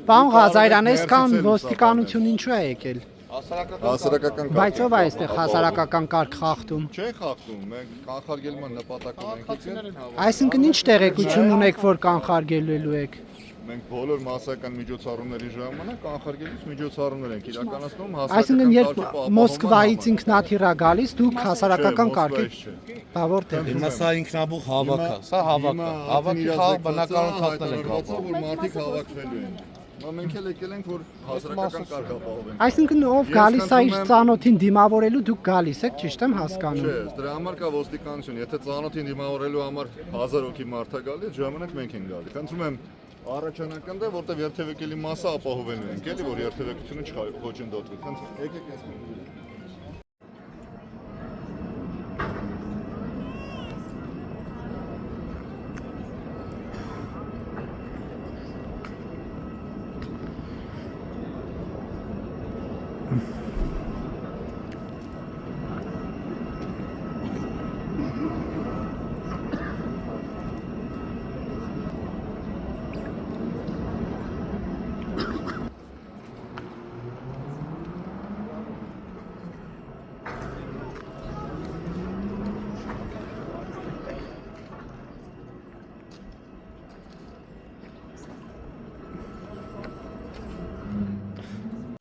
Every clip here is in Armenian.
Պարոն Ղազարյան, այսքան ոստիկանություն ինչու է եկել։ Հասարակական Բայց ով է այստեղ հասարակական կարգ խախտում։ Չէ խախտում, մենք կանխարգելման նպատակ ունենք եկել։ Այսինքն ինչ տեղեկություն ունեք, որ կանխարգելելու եք։ Մենք բոլոր մասսայական միջոցառումների ժամանակ կանխարգելիչ միջոցառումներ ենք իրականացնում Այսինքն երբ Մոսկվայից ինքնաթիռ է գալիս, դուք հասարակական կարգ եք։ Բա որտեղ։ Հիմա սա ինքնաբուխ հավաք է, սա հավաք է։ Հավաքի խաղ բնականon կազմել ենք ապա։ Որ մարդիկ հավաքվելու են։ Մենք էլ եկել ենք որ հասարակական կարգ ապահովենք։ Այսինքն ով գալիս է իր ծանոթին դիմավորելու, դուք գալիս եք, ճիշտ եմ հասկանում։ Չէ, դրա համար կա ոստիկանություն, եթե ծանոթին դիմավորելու համար 1000 հոգի մարդ է գալի, ժամանակ մենք ենք գալի։ Խնդրում եմ առաջանական դա որտեղ երթևեկելի մասը ապահովելու ենք, էլի որ երթևեկությունը չխոչընդոտվի։ Խնդրում եկեք այս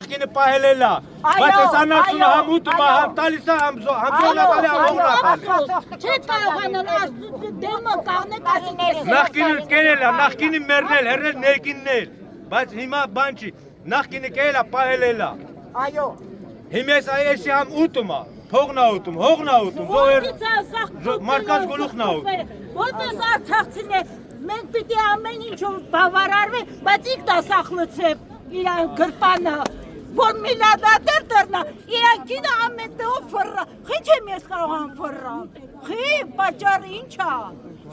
Կինը պահելելա, բայց այս անարդյունը համ ուտում է, համ տալիս է, համ զոնատալի, համ հողնատալի։ Չէ կարողանալ աստծու դեմը կաղնեք ասիներս։ Նախկինը կերել է, նախկինը մերնել, հերնել ներկիննել, բայց հիմա բան չի, նախկինը կերել է, պահելել է։ Այո։ Հիմա այս համ ուտում է, փողն է ուտում, հողն է ուտում, մարդկանց գլուխն է ուտում։ Որպես արցախցիներ մենք պիտի ամեն ինչով բավարարվենք, բայց ինքնասախ լցրеп իր գրպանը, որ միլիարդատեր դառնա, իր կինը ամեն տեղով ֆռռա։ Խիչ եմ ես կարողանում ֆռռալ։ Խի պատճառը ինչ է։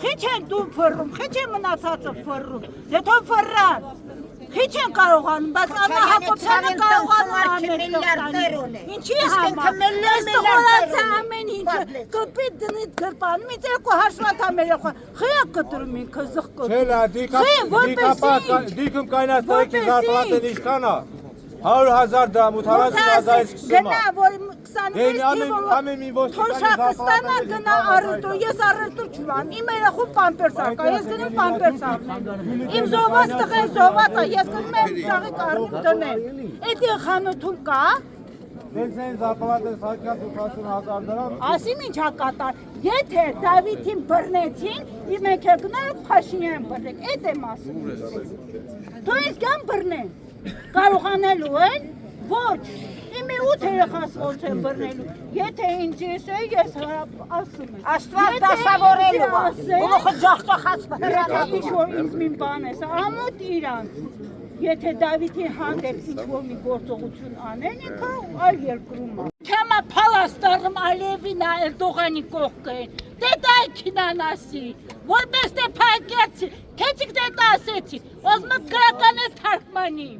Խիչ են դու ֆռռում, խիչ է մնացածը ֆռռում։ Դե թող ֆռռան։ Խիչ են կարողանում, բայց Աննա Հակոբյանը կարողանում միլիարդներ ունի։ Ինչի համար։ Այստեղ հորացա ամեն ինչը, կպիտ դնից գրպանում, ինձ երկու հաշվատամեր է խոհ։ Խի է կտրում ինքը զղկոտ։ Դիքում կայնած տարեկի զարպլատեն ինչքան է։ 100,000 դրամ, 80,000 սկսում է։ Գնա, որ 26 թոշակը ստանա գնա առուտու, ես առուտու չունեմ, իմ երախու պամպերս արկա, ես գնում պամպերս առնեմ, իմ զոված տղեր զոված է, ես գնում եմ ծաղիկ առուտ դնեմ, էդ խանութում կա, Դենսային զապալատեն սակյատ 80,000 դրամ։ ասիմ ինչ հակատար, եթե Դավիթին բռնեցին, մենք գնալ Փաշինյան բռնեք, էդ եմ ասում, դու ես գան բռնեն, կարողանելու են, ոչ, իմի 8 երեխաս ոնց են բռնելու, եթե ինձ ես է, ես ասում եմ։ Աստված դասավորելու է, գլուխը ջախջախած հրատապիչ, որ ինձ մին բան ես, ամոտ իրանց, եթե Դավիթի հանդեպ ինչ-որ մի գործողություն անեն, ինքը այլ երկրում է։ Քամա փալաստարում Ալիևին Էրդողանի կողքին, դե դայքինան ասի, որպես դե փակեցի, քեցիկ դե ասեցի, ոզմը գրական է թարգմանի։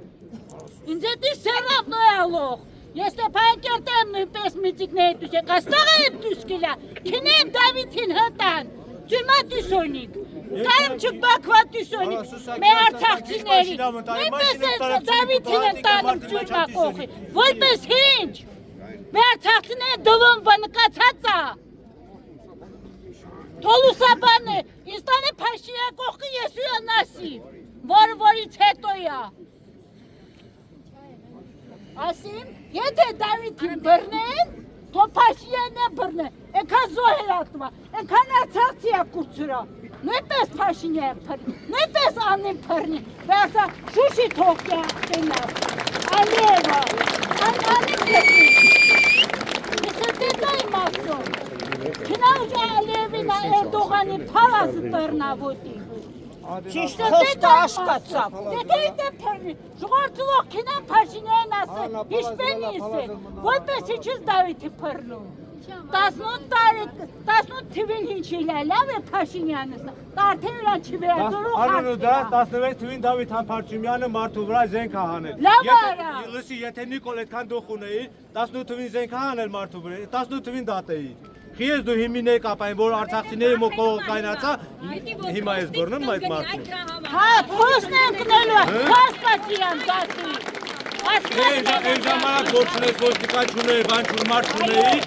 Ինձ էդի սերավ նոյալող, ես դե փակերտեմ նույնպես միծիկների դուս եք, աստաղ եմ դուս կիլա, քինեմ Դավիթին հտան, ծյումա դուսոնիկ, կարմ չկ բակվա դուսոնիկ, մեր արցախցիների, նույնպես է Դավիթին հտանում ծյումա կողի, որպես հինչ, մեր արցախցիները դվում բնկացած է, թոլուսաբան է, ինձ տան է Փաշինյա կողքի ես ու անասի, որից հետո է, ասիմ, եթե Դավիթին բռնեն, թո Փաշինյանն է բռնեն, էնքան զոհեր ատվա, էնքան արցախցի է կուրծուրա, նույնպես Փաշինյան փռնի, նույնպես անին փռնի, վերսա շուշի թողքի աղտենավ, Ալիևա, անին փռնի, ես դետա իմ ասում, քնա ուժա Ալիևին Էրդողանի փալազը տերնավոտի, Ճիշտ խոսքը աշկացավ։ Դե դե փռնի, ժողովրդող քինան Փաշինյանն ասել, հիշպենիս է, որպես ինչից Դավիթը փռնում։ 18 տարի 18 թվին ինչի լավ է Փաշինյանը արդեն նա չվերադառնու Անոնու դա 16 թվին Դավիթ Համբարձումյանը մարդու վրա զենք է հանել։ Լավ արա։ Լսի, եթե Նիկոլ այդքան դուխ ունեի, 18 թվին զենք է հանել մարդու վրա, 18 թվին դատեի։ Խիես դու հիմի կապային, որ արցախցիների մոկող կայնացա, հիմա ես բռնում այդ մարդուն։ Հա, խոսն են կնելու, հաստատ իրան դատի։ Այն ժամանակ որ չունես ոստիկան չունեի, բան չուր մարդ չունեի,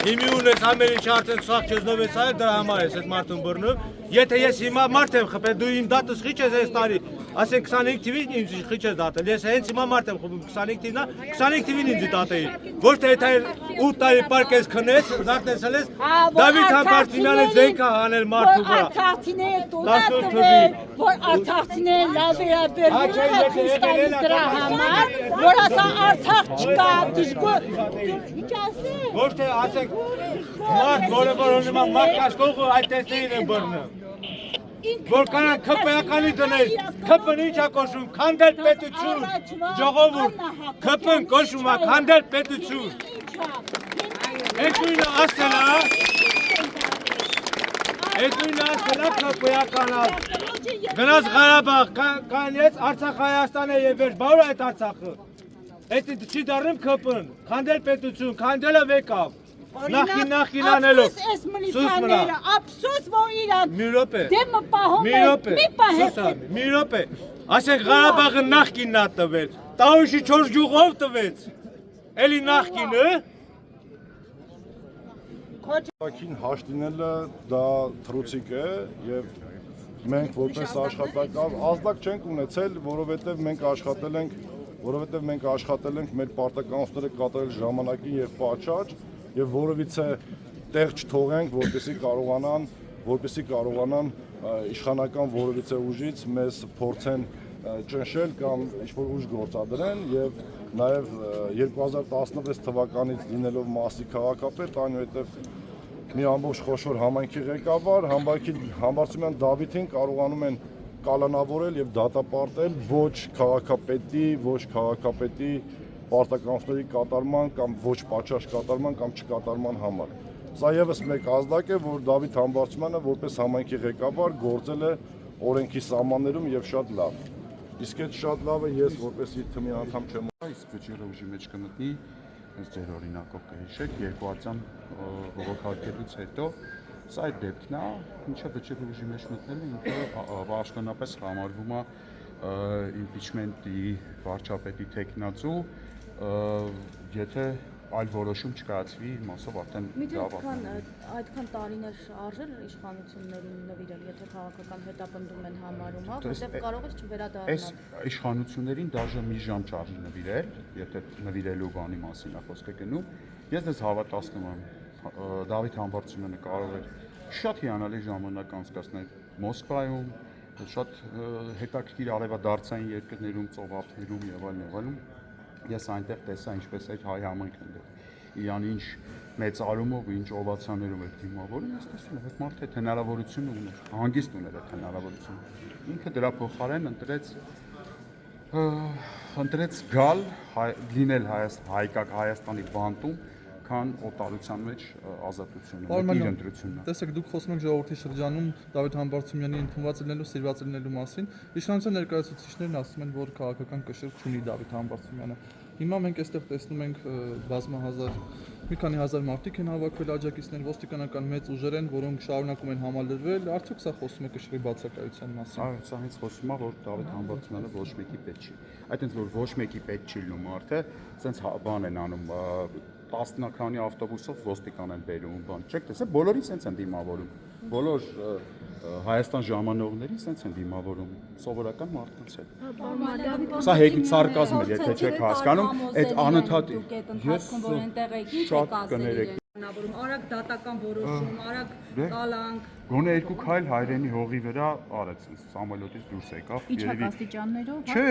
հիմի ունես ամեն ինչ արդեն սաղ չեզնով ես այլ, դրա համար ես այդ մարդուն բռնում։ Եթե ես հիմա մարդ եմ խփել, դու իմ դատս խիչ ես այս տարի, ասեն 25 թվին ինձ խիչ ես դատել, ես հենց հիմա մարդ եմ խփում 25 թվին, 25 թվին ինձ դատեի, ոչ թե այդ 8 տարի պարկ ես քնես, զարթնեցել ես, Դավիթ Համբարձումյանը զենք է հանել մարդու վրա։ Արցախցիները տուտատվել, որ արցախցիները լավ վերաբերվում են դրա համար, որ ասա Արցախ չկա, դժգոհ, ինչ ասեն։ Ոչ թե ասենք մարդ, որը որ ունի մարդ կաշկողը այդ տեսներին են բռնում։ Որ կանան քպեականի դնել, քպն ինչ է կոչում, քանդել պետություն, ժողովուրդ, քպն կոչում է քանդել պետություն։ Այդ նույնը ասելա, քպեականալ, գնաց Ղարաբաղ, կանեց Արցախ Հայաստան է և վերջ, բավոր այդ Արցախը, այդ չի դարնում քպն, քանդել պետություն, քանդելը վեկավ, նախին անելով, սուս մնա, ափսոս որ իրան մի ռոպե, դեմը պահում է, մի պահեք, մի ռոպե, ասենք Ղարաբաղը նախկինն է տվել, տահուշի 4 գյուղով տվեց, էլի նախկինը, Ակին հաշտինելը դա թրուցիկ է եւ մենք որպես աշխատակավ ազդակ չենք ունեցել, որովհետեւ մենք աշխատել ենք մեր պարտականությունները կատարել ժամանակին եւ պատշաճ եւ որովիցե տեղ չթողենք, որպեսզի կարողանան իշխանական որովիցե ուժից մեզ փորձեն ճնշել կամ ինչ-որ ուժ գործադրեն եւ նաեւ 2016 թվականից լինելով Մասի քաղաքապետ, այնուհետեւ մի ամբողջ խոշոր համայնքի ղեկավար, Համբարձումյան Դավիթին կարողանում են կալանավորել եւ դատապարտել ոչ քաղաքապետի պարտականությունների կատարման կամ ոչ պատշաճ կատարման կամ չկատարման համար։ Սա եւս մեկ ազդակ է, որ Դավիթ Համբարձումյանը որպես համայնքի ղեկավար գործել է օրենքի սահմաններում եւ շատ լավ։ Իսկ այդ շատ լավ է ես որպես իր թմի անդամ չեմ։ Իսկ վճիռը ուժի մեջ կմտնի, հենց ձեր օրինակով կհիշեք, 2000 բողոքարկելուց հետո սա այդ դեպքն է, ինչը վճիռը ուժի մեջ մտնելը ինքը պաշտոնապես համարվում է իմպիչմենտի վարչապետի թեկնածու, եթե այլ որոշում չկայացվի, մասով արդեն դավաճան այդքան տարիներ արժել իշխանություններին նվիրել, եթե քաղաքական հետապնդում են համարում, որտեղ կարող է չվերադառնալ։ Այս իշխանություններին դաժե մի ժամ չարժի նվիրել, եթե նվիրելու բանի մասին է խոսքը գնում։ Ես դες հավատացնում եմ, Դավիթ Համբարձումյանը կարող է շատ հիանալի ժամանակ անցկացնել Մոսկվայում, շատ հետաքրքիր արևադարձային երկրներում, ծովափներում եւ այլն։ Ես այնտեղ տեսա ինչպես այդ հայ համայնքն է իրան ինչ մեծարումով ու ինչ օվացիաներով է դիմավորում, ես տեսնում եմ այդ մարդը հնարավորություն ուներ, հանգիստ ուներ այդ հնարավորությունը։ Ինքը դրա փոխարեն ընտրեց գալ լինել Հայաստանի բանտում, քան օտարության մեջ ազատությունը, իր ընտրությունն է։ Տեսեք, դուք խոսում եք ժողովրդի շրջանում Դավիթ Համբարձումյանի ընդունված լինելու, սիրված լինելու մասին։ Իշխանության ներկայացուցիչներն ասում են, որ քաղաքական կշիռ չունի Դավիթ Համբարձումյանը։ Հիմա մենք այստեղ տեսնում ենք բազմահազար, մի քանի հազար մարդիկ են հավաքվել աջակիցներ, ոստիկանական մեծ ուժեր են, որոնք շարունակում են համալրվել։ Արդյոք սա խոսում է կշռի բացակայության մասին։ Սա հենց խոսում է, որ Դավիթ Համբարձումյանը ոչ մեկի պետք չի։ Այդ հենց որ ոչ մեկի պետք չի լինում մարդը, սենց բան են անում 10 քանի ավտոբուսով ոստիկան են բերում, բան։ Չեք տեսել, բոլորին սենց են դիմավորում։ Բոլոր Հայաստան ժամանողներին սենց են դիմավորում, սովորական մարդկանց հետ։ Սա սարկազմն է, եթե չեք հասկանում, այդ անընդհատ ես շատ կներեք։ Արագ դատական որոշում, արագ կալանք։ Գոնե երկու քայլ հայրենի հողի վրա արեց, Սամվելոտից դուրս եկավ։ Իջակ աստիճաններով։ Չէ,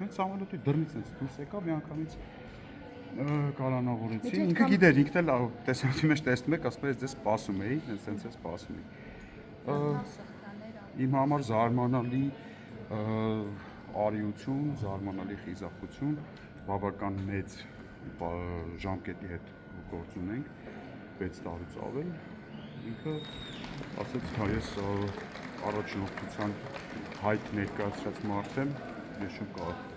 հենց Սամվելոտի դռնից դուրս եկավ, միանգամից կալանավորեցին, ինքը գիտեր, ինքն էլ տեսանյութի մեջ տեսնում եք, ասում է, ես ձեզ սպասում էի, հենց ես սպասում էի։ Իմ համար զարմանալի արիություն, զարմանալի խիզախություն, բավական մեծ ժամկետի հետ գործ ունենք, պետ տարուց ավել ինքը ասաց հա ես առաջնորդության հայտ ներկայացրած մարդ եմ, ես չեմ կարող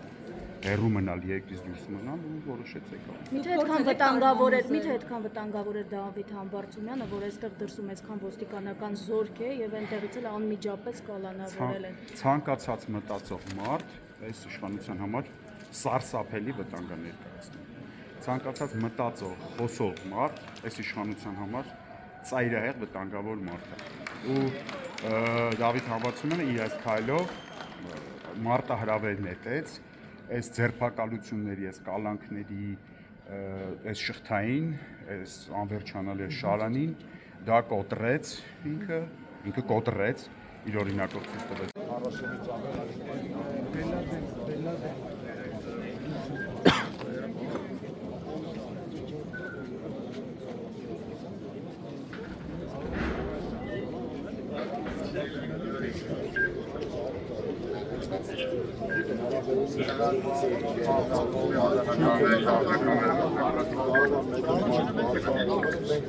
հեռու մնալ երկրից դուրս մնալ ու որոշեց եկա։ Միթե այդքան վտանգավոր էր Դավիթ Համբարձումյանը, որ այստեղ դրսում այսքան ոստիկանական զորք է եւ այնտեղից էլ անմիջապես կալանավորել են։ Ցանկացած մտածող մարդ այս իշխանության համար սարսափելի վտանգ է ներկայացնում։ Ցանկացած մտածող, խոսող մարդ այս իշխանության համար ծայրահեղ վտանգավոր մարդ է։ Ու Դավիթ Համբարձումյանը իր այս քայլով մարտահրավեր նետեց այս ձերբակալությունների, այս կալանքների, այս շղթային, այս անվերջանալի շարանին դա կոտրեց ինքը կոտրեց իր օրինակով ցույց տվեց։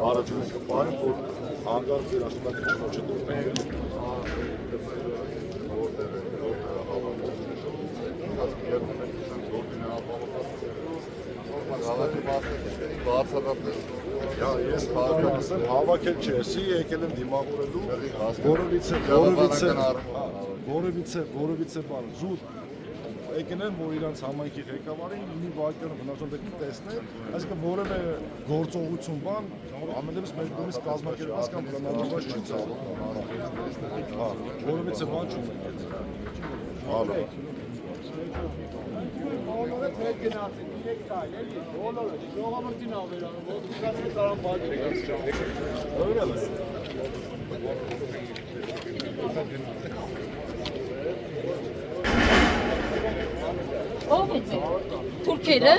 Առաջինը բանը որ հանգարց իր աշխատանքի չոչը դուրս ես հավաքել չեսի, եկել եմ դիմավորելու, որովիցե բան զուտ եկել են, որ իրանց համայնքի ղեկավարին մի վայրկյանը վնասում դեպի տեսնել, այսինքն որևէ գործողություն բան ամենևս մեր կողմից կազմակերպված կամ պլանավորված չի ծավալվում, որովիցե բան չունենք։ Ո՞վ է թուրքերը։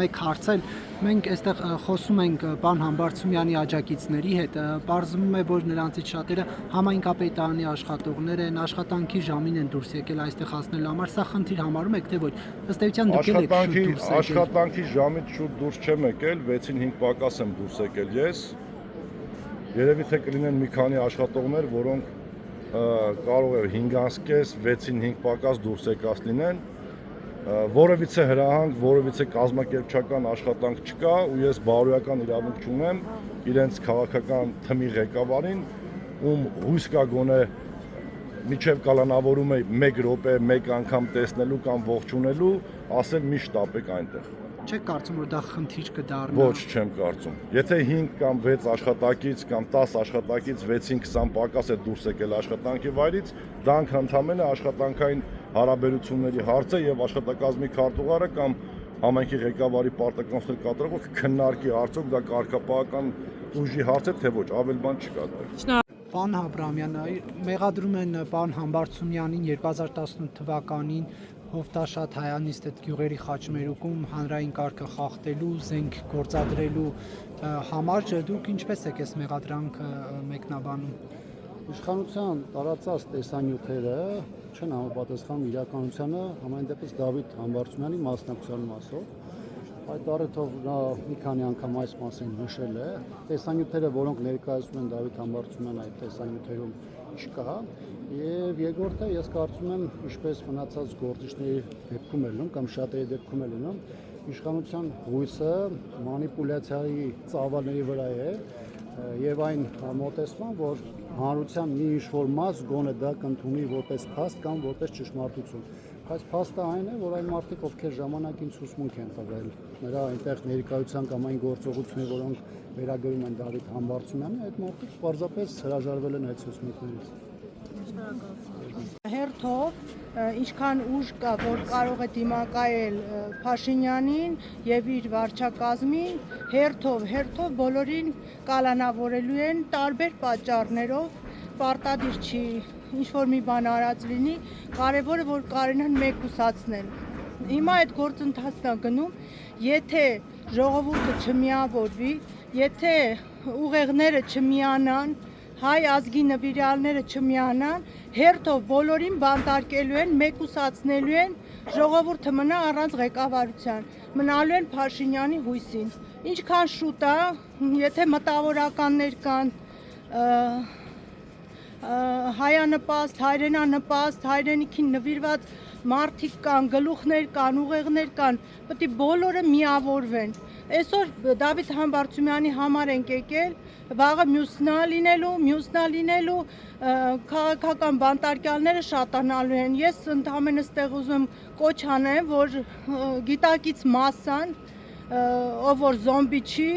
Մեկ հարցել, մենք այստեղ խոսում ենք պարոն Համբարձումյանի աջակիցների հետ, պարզվում է, որ նրանցից շատերը համայնքապետարանի աշխատողներ են, աշխատանքի ժամին են դուրս եկել այստեղ հասնելու համար, սա խնդիր համարում եք, թե ոչ, ըստ էության դուք եք շուտ դուրս եկել։ Աշխատանքի ժամից շուտ դուրս չեմ եկել, 6-ին 5 պակաս եմ դուրս եկել ես, երևի թե կլինեն մի քանի աշխատողներ, որոնք կարող է 5-ից 6-ին 5 պակաս դուրս եկած լինեն, որևիցե հրահանգ, որևիցե կազմակերպչական աշխատանք չկա ու ես բարոյական իրավունք չունեմ իրենց քաղաքական թմի ղեկավարին, ում հույս կա գոնե միջև կալանավորում է 1 րոպե, 1 անգամ տեսնելու կամ ողջունելու, ասել մի շտապեք այնտեղ։ Չեք կարծում, որ դա խնդիր կդառնա։ Ոչ, չեմ կարծում։ Եթե 5 կամ 6 աշխատակից կամ 10 աշխատակից 6-ին 20 պակաս է դուրս եկել աշխատանքի վայրից, դա ընդհանրապես աշխատանքային հարաբերությունների հարց է եւ աշխատակազմի քարտուղարը կամ համայնքի ղեկավարի պարտականություններ կատարողը քննարկի արդյոք դա կարգապահական ուժի հարց է թե ոչ, ավել բան չկա դա։ Պարոն Աբրահամյան, մեղադրում են պարոն Համբարձումյանին 2018 թվականին Հովտաշատ Հայանիստ այդ գյուղերի խաչմերուկում հանրային կարգը խախտելու, զենք գործադրելու համար դուք ինչպես եք այս մեղադրանքը մեկնաբանում։ Իշխանության տարածած տեսանյութերը չեն համապատասխանում իրականությանը, համայն դեպս Դավիթ Համբարձումյանի մասնակցության մասով։ Այդ առիթով նա մի քանի անգամ այս մասին նշել է։ Տեսանյութերը, որոնք ներկայացնում են Դավիթ Համբարձումյանը, այդ տեսանյութերում չկա։ Եվ երկրորդը, ես կարծում եմ, ինչպես մնացած գործիչների դեպքում է լինում կամ շատերի դեպքում է լինում, իշխանության հույսը մանիպուլյացիայի ծավալների վրա է եւ այն մոտեցման, որ հանրության մի ինչ-որ մաս գոնե դա կընդունի որպես փաստ կամ որպես ճշմարտություն։ Բայց փաստը այն է, որ այն մարդիկ, ովքեր ժամանակին ցուցմունք են տվել, նրա այնտեղ ներկայության կամ այն գործողությունները, որոնք վերագրում են Դավիթ Համբարձումյանը, այդ մարդիկ պարզապես հրաժարվել են այդ ցուցմունքներից։ Հերթով ինչքան ուժ կա, որ կարող է դիմակայել Փաշինյանին եւ իր վարչակազմին, հերթով բոլորին կալանավորելու են տարբեր պատճառներով, պարտադիր չի ինչ որ մի բան արած լինի, կարևորը որ կարենան մեկուսացնել։ Հիմա այդ գործընթացն է գնում, եթե ժողովուրդը չմիավորվի, եթե ուղեղները չմիանան, հայ ազգի նվիրյալները չմիանան, հերթով բոլորին բանտարկելու են, մեկուսացնելու են, ժողովուրդը մնա առանց ղեկավարության, մնալու են Փաշինյանի հույսին։ Ինչքան շուտ է, եթե մտավորականներ կան, հայանպաստ, հայրենանպաստ, հայրենիքին նվիրված մարդիկ կան, գլուխներ կան, ուղեղներ կան, պետք է բոլորը միավորվեն։ Այսօր Դավիթ Համբարձումյանի համար ենք եկել, վաղը մյուսնա լինելու, քաղաքական բանտարկյալները շատանալու են։ Ես ընդհանրապես ստեղ ուզում կոչ անեմ, որ գիտակից մասան, ով որ զոմբի չի,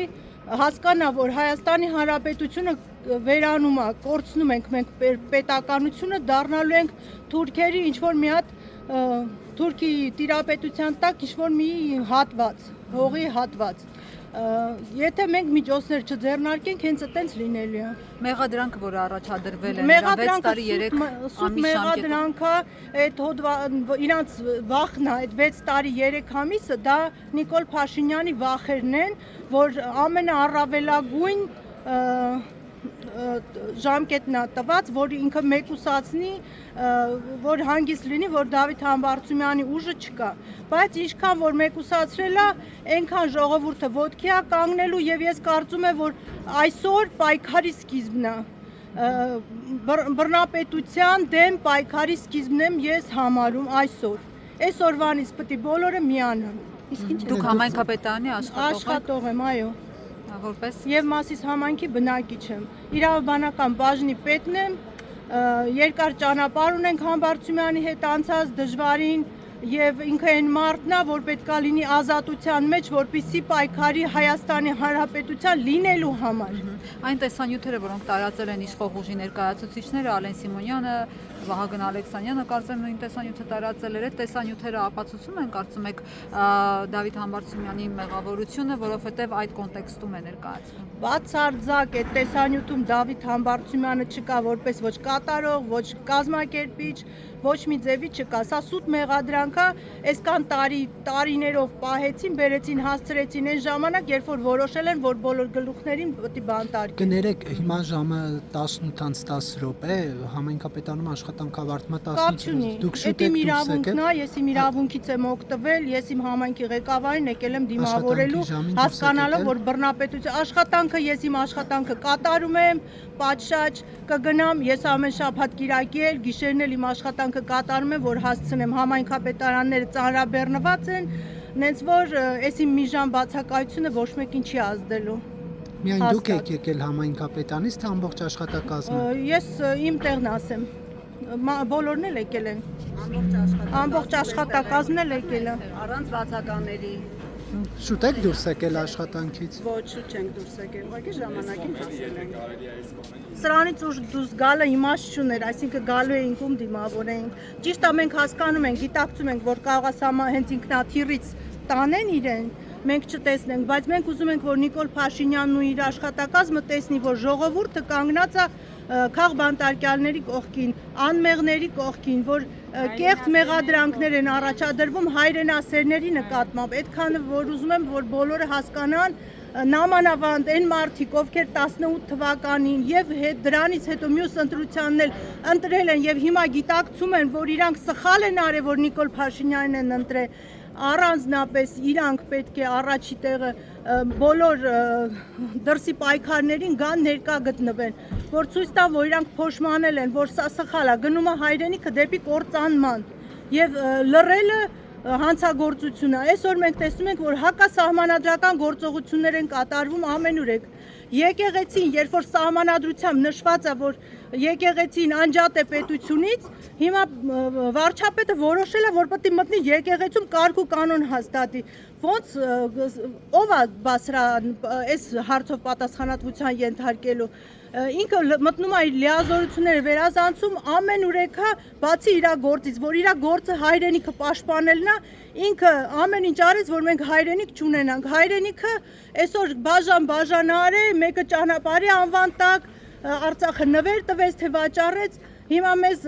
հասկանա, որ Հայաստանի Հանրապետությունը վերանում է, կորցնում ենք մենք պետականությունը, դառնալու ենք թուրքերի ինչ-որ մի հատ Թուրքիի տիրապետության տակ ինչ-որ մի հատված, հողի հատված։ Եթե մենք միջոցներ չձեռնարկենք, հենց այդպես լինելու է։ Մեղադրանքը, որ առաջադրվել է, 6 տարի 3 ամիս մեղադրանքը, այդ իրանց վախն է, այդ 6 տարի 3 ամիսը, դա Նիկոլ Փաշինյանի վախերն են, որ ամենաառավելագույն ժամկետն է տված, որ ինքը մեկուսացնի, որ հանգիստ լինի, որ Դավիթ Համբարձումյանի ուժը չկա, բայց ինչքան որ մեկուսացրել է, այնքան ժողովուրդը ոտքի է կանգնելու եւ ես կարծում եմ, որ այսօր պայքարի սկիզբն է, բռնապետության դեմ պայքարի սկիզբն եմ ես համարում այսօրվանից պետք է բոլորը միանան։ Դուք համայնքապետարանի աշխատող եմ, այո։ Որպես եւ Մասիս համայնքի բնակիչ եմ։ Իրավաբանական բաժնի պետն եմ, երկար ճանապարհ ունենք Համբարձումյանի հետ անցած դժվարին եւ ինքը այն մարդն է, որ պետքա լինի ազատության մեջ, որպեսզի պայքարի Հայաստանի Հանրապետության լինելու համար։ Այն տեսանյութերը, որոնք տարածել են իշխող ուժի ներկայացուցիչները, Ալեն Սիմոնյանը, Վահագն Ալեքսանյանը, կարծեմ նույն տեսանյութը տարածել էր, այդ տեսանյութերը ապացուցում են, կարծում եք, Դավիթ Համբարձումյանի մեղավորությունը, որովհետև այդ կոնտեքստում է ներկայացվում։ Բացարձակ այդ տեսանյութում Դավիթ Համբարձումյանը չկա որպես ոչ կատարող, ոչ կազմակերպիչ, ոչ մի ձևի չկա։ Սա սուտ մեղադրանք է, այսքան տարիներով պահեցին, բերեցին, հասցրեցին այն ժամանակ, երբ որ որոշել են, որ բոլոր գլուխներին պետք է բանտարկեն։ Կներեք, հիմա ժամը 18:10 համայնքապետարանում աշխատանքավարտումը 18:00։ Դուք շուտ եք դուրս եկել։ Ես իմ իրավունքից եմ օգտվել, ես իմ համայնքի ղեկավարին եկել եմ դիմավորելու, հասկանալով, որ բռնապետության աշխատանքը, ես իմ աշխատանքը կատարում եմ, պատշաճ կգնամ, ես ամեն շաբաթ կիրակի էլ, գիշերն էլ իմ աշխատանքը կատարում եմ, որ հասցնեմ համայնքապետարանները ծանրաբեռնված են, նենց որ այս իմ մի ժամ բացակայությունը ոչ մեկին չի ազդելու։ Միայն դուք եք եկել համայնքապետարանից, թե ամբողջ աշխատակազմը։ Ես իմ տեղն ասեմ, բոլորն էլ եկել են, ամբողջ աշխատակազմն էլ եկել է։ Առանց բացականների։ Շուտ եք դուրս եկել աշխատանքից։ Ոչ, շուտ չենք դուրս եկել, ուղղակի ժամանակին հասել ենք։ Սրանից ուժ դուրս գալը իմաստ չուներ, այսինքն գալու էինք ում դիմավորեինք։ Ճիշտ է, մենք հասկանում ենք, գիտակցում ենք, որ կարող է սա հենց ինքնաթիռից տանեն իրեն, մենք չտեսնենք, բայց մենք ուզում ենք, որ Նիկոլ Փաշինյանն ու իր աշխատակազմը տեսնի, որ ժողովուրդը կանգնած է քաղբանտարկյալների կողքին, անմեղների կողքին, որ կեղծ մեղադրանքներ են առաջադրվում հայրենասերների նկատմամբ, այդքանը որ ուզում եմ, որ բոլորը հասկանան, նամանավանդ այն մարդիկ, ովքեր 18 թվականին եւ դրանից հետո մյուս ընտրությանն էլ ընտրել են եւ հիմա գիտակցում են, որ իրանք սխալ են արել, որ Նիկոլ Փաշինյանն են ընտրել, առանձնապես իրանք պետք է առաջի տեղը բոլոր դրսի պայքարներին գան ներկա գտնվեն, որ ցույց տան, որ իրանք փոշմանել են, որ սա սխալ է, գնում է հայրենիքը դեպի կործանման եւ լռելը հանցագործություն է։ Այսօր մենք տեսնում ենք, որ հակասահմանադրական գործողություններ են կատարվում ամենուրեք։ Եկեղեցին, երբ որ սահմանադրությամբ նշված է, որ եկեղեցին անջատ է պետությունից, հիմա վարչապետը որոշել է, որ պետք է մտնի եկեղեցում կարգ ու կանոն հաստատի։ Ոնց ով է բասրա այս հարցով պատասխանատվության ենթարկելու։ Ինքը մտնում է իր լիազորությունները վերազանցում ամենուրեքա, բացի իր գործից, որ իր գործը հայրենիքը պաշտպանելն է, ինքը ամեն ինչ արեց, որ մենք հայրենիք չունենանք։ Հայրենիքը այսօր բաժան-բաժանար է, մեկը ճանապարհի անվան տակ, Արցախը նվեր տվեց, թե վաճառեց, հիմա մեզ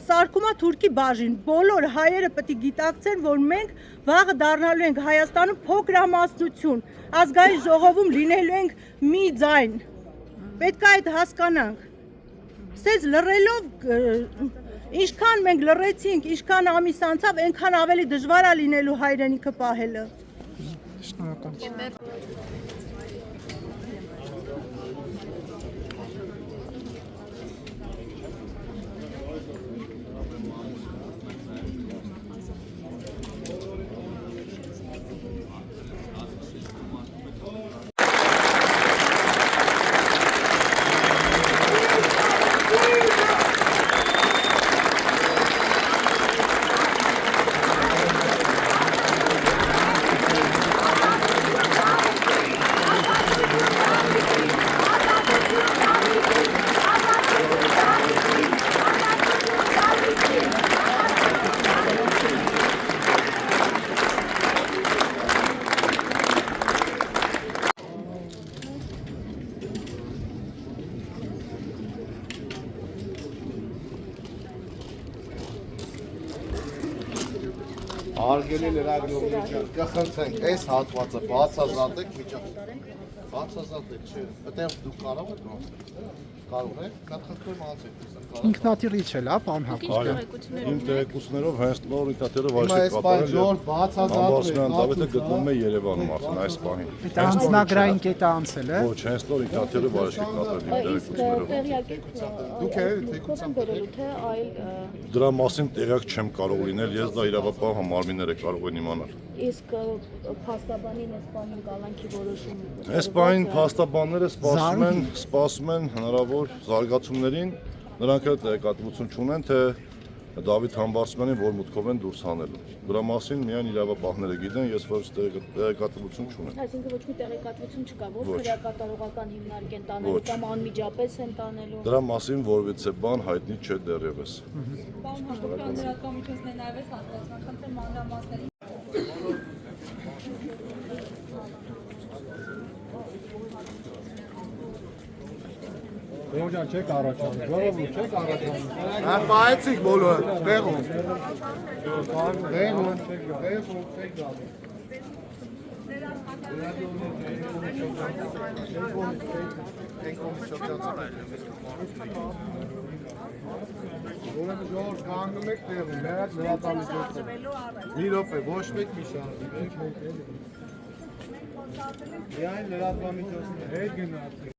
սարքում է թուրքի բաժին։ Բոլոր հայերը պետք է գիտակցեն, որ մենք վաղը դառնալու ենք Հայաստանում փոքրամասնություն, ազգային ժողովում լինելու ենք մի ձայն։ Պետք է այդ հասկանանք։ Սենց լռելով, ինչքան մենք լռեցինք, ինչքան ամիս անցավ, այնքան ավելի դժվար է լինելու հայրենիքը պահելը։ Շնորհակալություն։ Արգելի լրագրողներ, կխնդրենք այս հատվածը բացազատեք բացազատեք, չէ, այդտեղ դուք կարող եք կարող եք, կխնդրեմ անցեք։ Ինքնատիրիչ է, լավ, պարոն Հակոբյան։ Իմ տեղեկություններով հենց նոր ինքնատիրը վարժի կատարել Համբարձումյան Դավիթը գտնվում է Երևանում արդեն այս պահին։ Դա անձնագրային կետը անցել է։ Ոչ, հենց նոր ինքնատիրը վարժի կատարել իմ տեղեկություններով։ Դուք եք բերելու թե այլ Դրա մասին տեղյակ չեմ կարող լինել, ես դա իրավապահ համարմինները կարող են իմանալ։ Իսկ փաստաբանին այս բանին կալանքի որոշում։ Այս բանին փաստաբանները սպասում են հնարավոր զարգացումներին, նրանք էլ տեղեկատվություն չունեն, թե Դավիթ Համբարձումյանին որ մուտքով են դուրս հանելու։ Դրա մասին միայն իրավապահները գիտեն, ես ոչ տեղեկատվություն չունեմ։ Այսինքն ոչ մի տեղեկատվություն չկա, որ քրեակատարողական հիմնարկ են տանելու կամ անմիջապես են տանելու։ Դրա մասին որևիցե բան հայտնի չէ դեռևս։ Պարոն Հակոբյան, լրատվամիջոցներ նաև այս հատվածમાં խնդրեմ մանրամասների Բեոջան չեք առաջանում, ժողովուրդ չեք առաջանում։ Պահեցիք բոլորը, տեղում։ Տեղում չեք գալու։ Ուրեմն ժողովուրդ կանգնում եք տեղում, ներած լրատվամիջոցներ։ Մի րոպե, ոչ մեկ մի շարժվեք։ Միայն լրատվամիջոցներ, հետ գնացեք։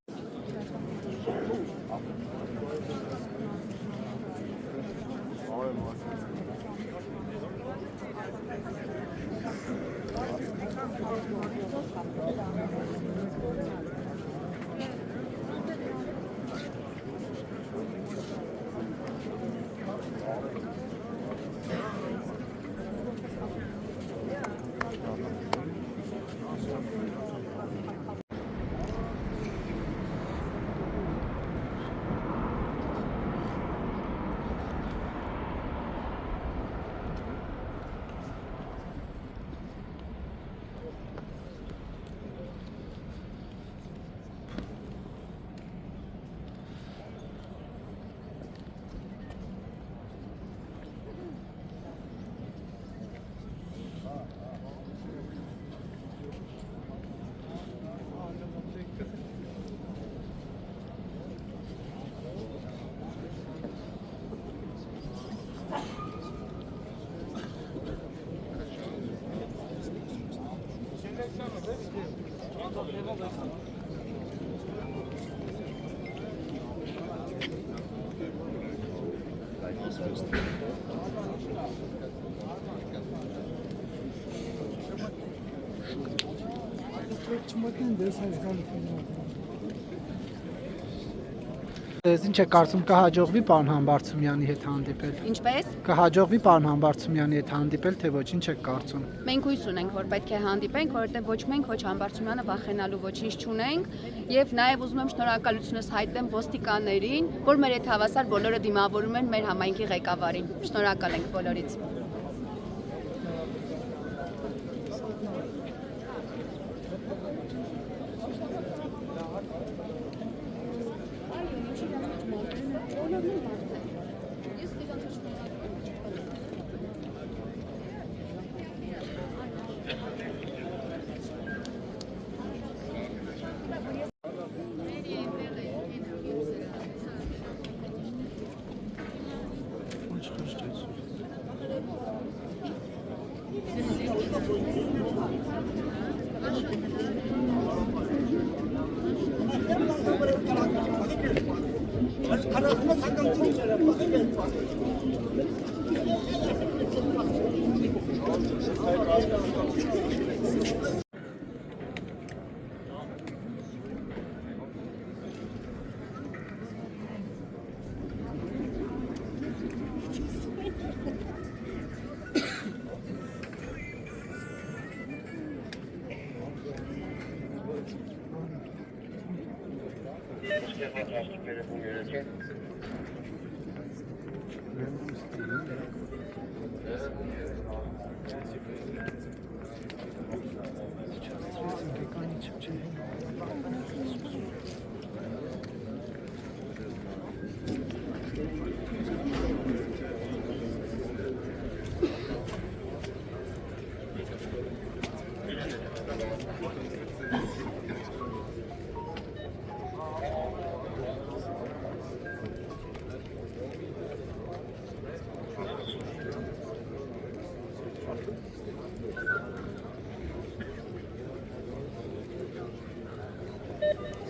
Ես ինչ է կարծում կհաջողվի պարոն Համբարձումյանի հետ հանդիպել։ Ինչպես? Կհաջողվի պարոն Համբարձումյանի հետ հանդիպել, թե ոչ, ինչ եք կարծում։ Մենք հույս ունենք, որ պետք է հանդիպենք, որովհետև ոչ մենք, ոչ Համբարձումյանը վախենալու ոչինչ չունենք, եւ նաեւ ուզում եմ շնորհակալությունս հայտնել ոստիկաններին, որ մեր հետ հավասար բոլորը դիմավորում են մեր համայնքի ղեկավարին։ Շնորհակալ ենք բոլորից։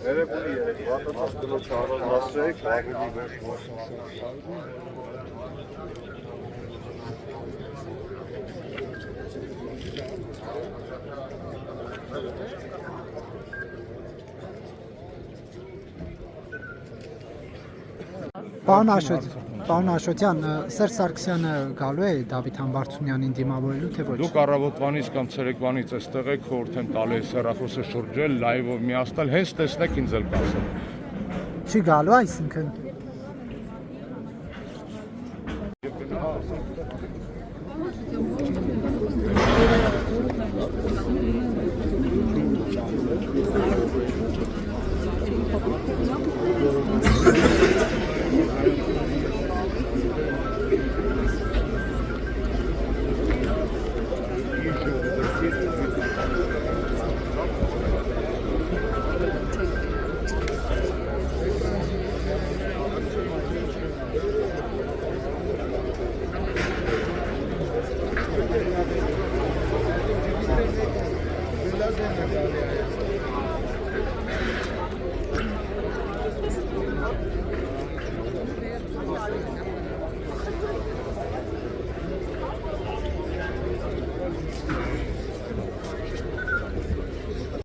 Երևելի է, վատացած կլոչ առանձնացրեք, ավելի վերջ Պարոն Աշոտյան, Սերժ Սարգսյանը գալու է Դավիթ Համբարձումյանին դիմավորելու, թե ոչ։ Դուք առավոտվանից կամ ցերեկվանից այստեղ եք, խորհուրդ եմ տալիս հեռախոսը շրջել, լայվով միացնել, հենց տեսնեք ինձ էլ կասեմ։ Չի գալու այսինքն։